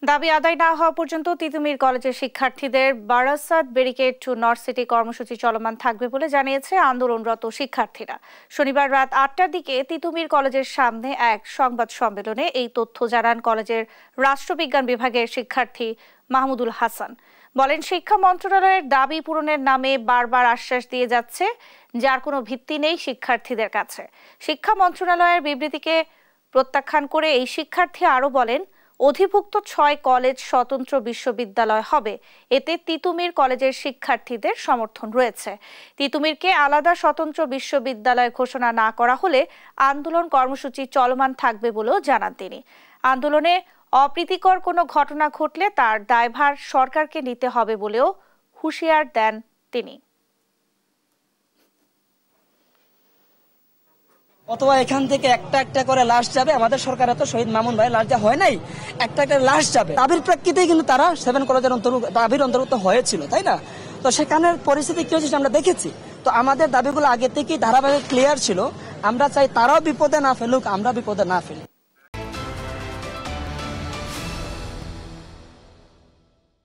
দাবি আদায় না হওয়া পর্যন্ত তিতুমির কলেজের শিক্ষার্থীদের Barasat barricade two north city কর্মসূচি চলমান থাকবে বলে জানিয়েছে আন্দোলনরত শিক্ষার্থীরা। শনিবার রাত ৮টার দিকে তিতুমির কলেজের সামনে এক সংবাদ সম্মেলনে এই তথ্য জানান কলেজের রাষ্ট্রবিজ্ঞান বিভাগের শিক্ষার্থী মাহমুদুল হাসান। বলেন, শিক্ষা মন্ত্রণালয়ের দাবি পূরণের নামে বারবার আশ্বাস দিয়ে যাচ্ছে, যার কোনো ভিত্তি নেই শিক্ষার্থীদের কাছে। শিক্ষা মন্ত্রণালয়ের বিবৃতিকে প্রত্যাখ্যান করে এই শিক্ষার্থী আরও বলেন, অধিভুক্ত ৬ কলেজ স্বতন্ত্র বিশ্ববিদ্যালয় হবে, এতে তিতুমির কলেজের শিক্ষার্থীদের সমর্থন রয়েছে। তিতুমিরকে আলাদা স্বতন্ত্র বিশ্ববিদ্যালয় ঘোষণা না করা হলে আন্দোলন কর্মসূচি চলমান থাকবে বলেও জানান তিনি। আন্দোলনে অপ্রীতিকর কোনো ঘটনা ঘটলে তার দায়ভার সরকারকে নিতে হবে বলেও হুঁশিয়ার দেন তিনি। অথবা এখান থেকে একটা একটা করে লাশ যাবে, আমাদের সরকারে তো শহীদ মামুন ভাই লাশ যা হয় নাই, একটা একটা লাশ যাবে। দাবির প্রেক্ষিতেই কিন্তু তারা 7 কলেজের দাবির অন্তর্ভুক্ত হয়েছিল, তাই না? তো সেখানের পরিস্থিতি কি হয়েছে আমরা দেখেছি। তো আমাদের দাবিগুলো আগে থেকেই ধারাবাহিক ক্লিয়ার ছিল। আমরা চাই তারাও বিপদে না ফেলুক, আমরা বিপদে না ফেলি।